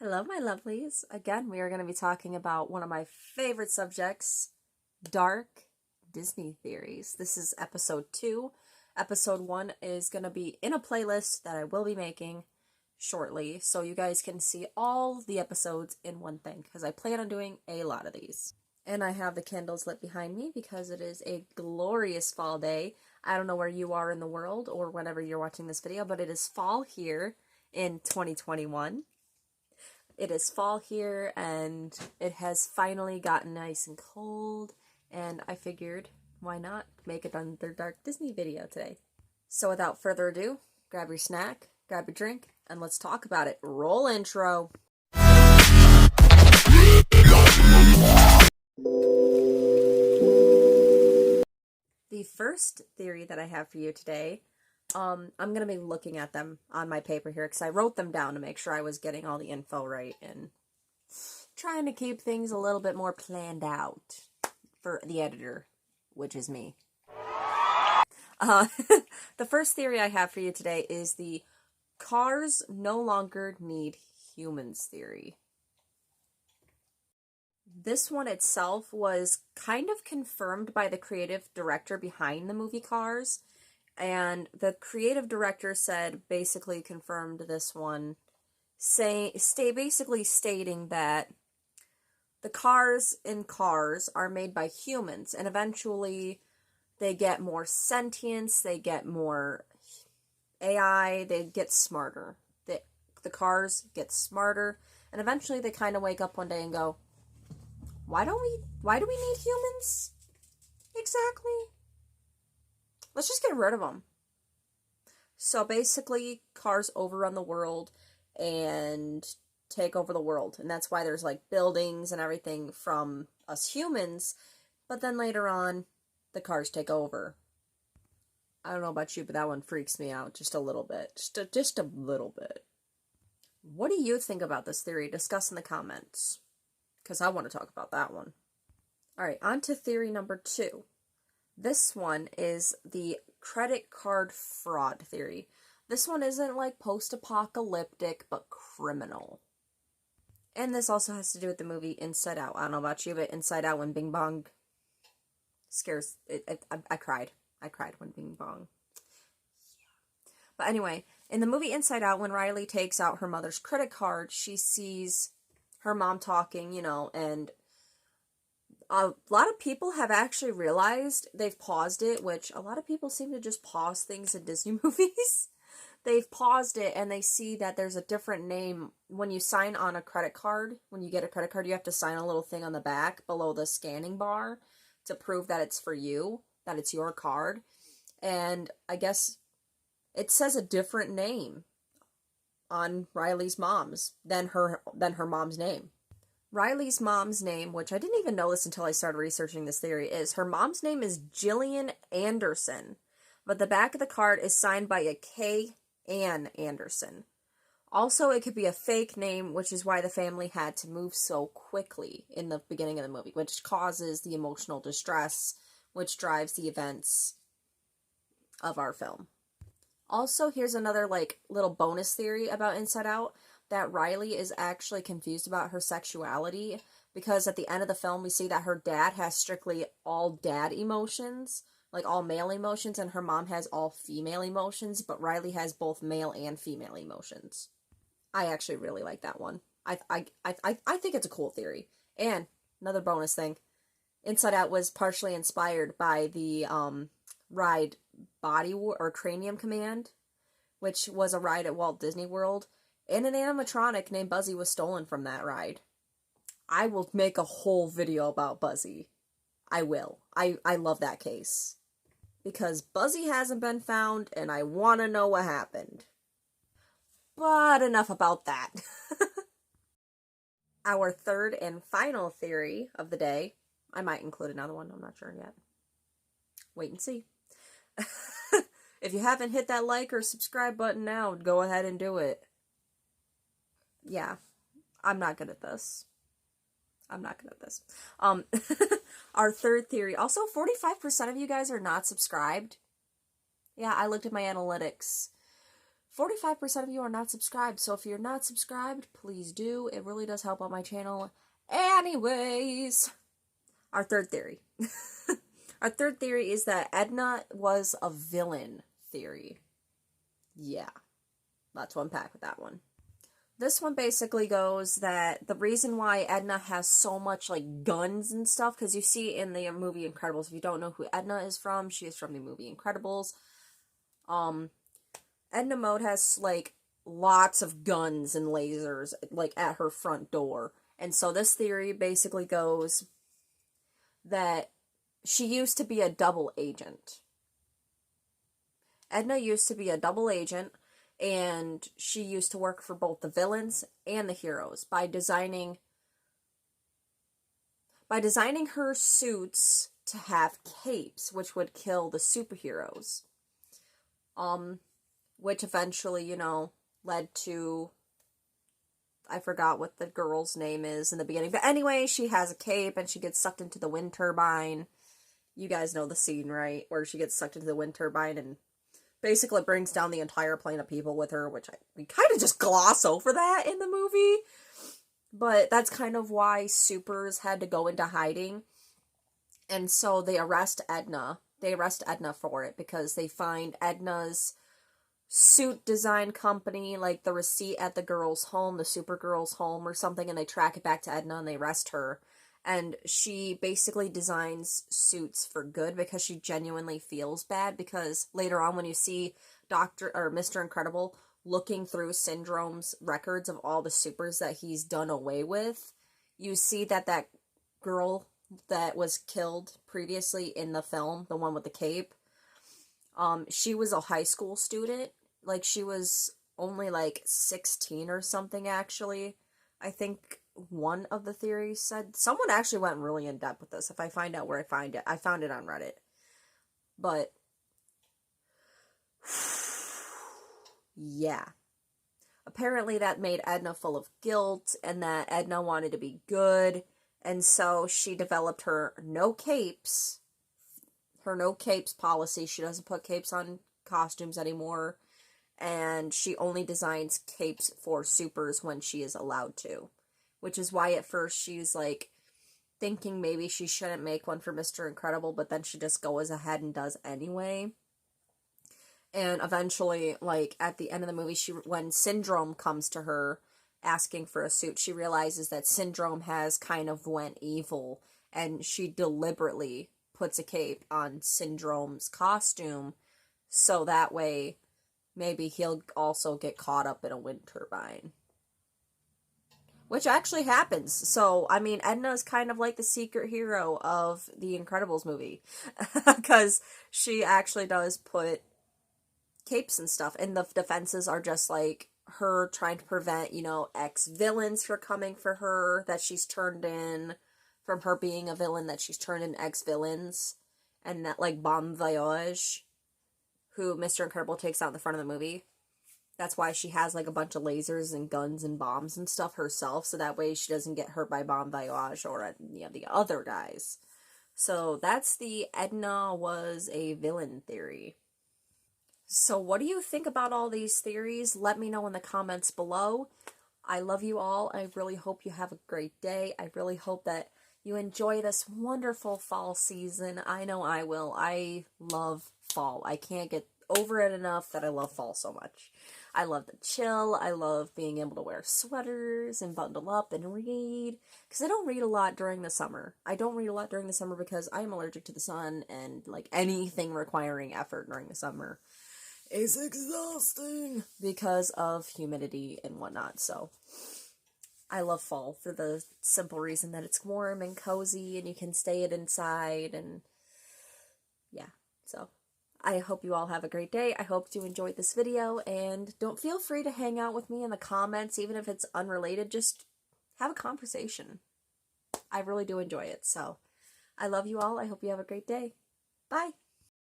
Hello, my lovelies. Again, we are going to be talking about one of my favorite subjects, dark Disney theories. This is episode 2. Episode 1 is going to be in a playlist that I will be making shortly, so you guys can see all the episodes in one thing, because I plan on doing a lot of these. And I have the candles lit behind me because it is a glorious fall day. I don't know where you are in the world or whenever you're watching this video, but it is fall here in 2021. It is fall here, and it has finally gotten nice and cold, and I figured, why not make another Dark Disney video today? So without further ado, grab your snack, grab your drink, and let's talk about it. Roll intro! The first theory that I have for you today, I'm going to be looking at them on my paper here because I wrote them down to make sure I was getting all the info right and trying to keep things a little bit more planned out for the editor, which is me. The first theory I have for you today is the cars no longer need humans theory. This one itself was kind of confirmed by the creative director behind the movie Cars. And the creative director basically confirmed this one, basically stating that the cars in Cars are made by humans, and eventually they get more sentience, they get more AI, they get smarter. The cars get smarter, and eventually they kind of wake up one day and go, why do we need humans? Exactly. Let's just get rid of them. So basically, cars overrun the world and take over the world. And that's why there's like buildings and everything from us humans. But then later on, the cars take over. I don't know about you, but that one freaks me out just a little bit. Just a little bit. What do you think about this theory? Discuss in the comments, because I want to talk about that one. Alright, on to theory number 2. This one is the credit card fraud theory. This one isn't like post-apocalyptic, but criminal. And this also has to do with the movie Inside Out. I don't know about you, but Inside Out, when Bing Bong scares... I cried. I cried when Bing Bong... Yeah. But anyway, in the movie Inside Out, when Riley takes out her mother's credit card, she sees her mom talking, and a lot of people have actually realized, they've paused it, which a lot of people seem to just pause things in Disney movies. They've paused it and they see that there's a different name. When you sign on a credit card, when you get a credit card, you have to sign a little thing on the back below the scanning bar to prove that it's for you, that it's your card. And I guess it says a different name on Riley's mom's than her mom's name. Riley's mom's name, which I didn't even know this until I started researching this theory, is her mom's name is Jillian Anderson, but the back of the card is signed by a K. Ann Anderson. Also, it could be a fake name, which is why the family had to move so quickly in the beginning of the movie, which causes the emotional distress, which drives the events of our film. Also, here's another little bonus theory about Inside Out, that Riley is actually confused about her sexuality, because at the end of the film we see that her dad has strictly all dad emotions, like all male emotions, and her mom has all female emotions, but Riley has both male and female emotions. I actually really like that one. I think it's a cool theory. And another bonus thing, Inside Out was partially inspired by the ride Body or Cranium Command, which was a ride at Walt Disney World. And an animatronic named Buzzy was stolen from that ride. I will make a whole video about Buzzy. I will. I love that case. Because Buzzy hasn't been found, and I want to know what happened. But enough about that. Our third and final theory of the day. I might include another one, I'm not sure yet. Wait and see. If you haven't hit that like or subscribe button now, go ahead and do it. Yeah, I'm not good at this. Our third theory. Also, 45% of you guys are not subscribed. Yeah, I looked at my analytics. 45% of you are not subscribed, so if you're not subscribed, please do. It really does help out my channel. Anyways, our third theory. Our third theory is that Edna was a villain theory. Yeah, let's unpack with that one. This one basically goes that the reason why Edna has so much, like, guns and stuff, because you see in the movie Incredibles, if you don't know who Edna is from, she is from the movie Incredibles. Edna Mode has, like, lots of guns and lasers, like, at her front door. And so this theory basically goes that she used to be a double agent. Edna used to be a double agent, and she used to work for both the villains and the heroes by designing her suits to have capes, which would kill the superheroes. Which eventually, you know, led to, I forgot what the girl's name is in the beginning, but anyway, she has a cape and she gets sucked into the wind turbine. You guys know the scene, right? Where she gets sucked into the wind turbine and basically brings down the entire plane of people with her, which we kind of just gloss over that in the movie. But that's kind of why supers had to go into hiding. And so they arrest Edna. They arrest Edna for it because they find Edna's suit design company, like the receipt at the girl's home, the Supergirl's home or something, and they track it back to Edna and they arrest her. And she basically designs suits for good because she genuinely feels bad, because later on when you see Mr. Incredible looking through Syndrome's records of all the supers that he's done away with, you see that that girl that was killed previously in the film, the one with the cape, she was a high school student. Like, she was only like 16 or something, actually. I think one of the theories said, someone actually went really in depth with this. If I find out where I find it, I found it on Reddit. But yeah, apparently that made Edna full of guilt, and that Edna wanted to be good, and so she developed her no capes policy. She doesn't put capes on costumes anymore, and she only designs capes for supers when she is allowed to. Which is why at first she's, like, thinking maybe she shouldn't make one for Mr. Incredible, but then she just goes ahead and does anyway. And eventually, like, at the end of the movie, when Syndrome comes to her asking for a suit, she realizes that Syndrome has kind of went evil, and she deliberately puts a cape on Syndrome's costume, so that way maybe he'll also get caught up in a wind turbine. Which actually happens. So, I mean, Edna's kind of like the secret hero of the Incredibles movie. Because she actually does put capes and stuff. And the defenses are just like her trying to prevent, you know, ex-villains from coming for her that she's turned in. From her being a villain that she's turned in ex-villains. And that, like, Bon Voyage, who Mr. Incredible takes out in the front of the movie. That's why she has, like, a bunch of lasers and guns and bombs and stuff herself, so that way she doesn't get hurt by Bon Voyage or any of the other guys. So that's the Edna was a villain theory. So what do you think about all these theories? Let me know in the comments below. I love you all. I really hope you have a great day. I really hope that you enjoy this wonderful fall season. I know I will. I love fall. I can't get over it enough that I love fall so much. I love the chill. I love being able to wear sweaters and bundle up and read. Because I don't read a lot during the summer. I don't read a lot during the summer because I am allergic to the sun, and, like, anything requiring effort during the summer is exhausting because of humidity and whatnot. So I love fall for the simple reason that it's warm and cozy and you can stay it inside, and yeah, so I hope you all have a great day. I hope you enjoyed this video, and don't feel free to hang out with me in the comments, even if it's unrelated. Just have a conversation. I really do enjoy it. So I love you all. I hope you have a great day. Bye.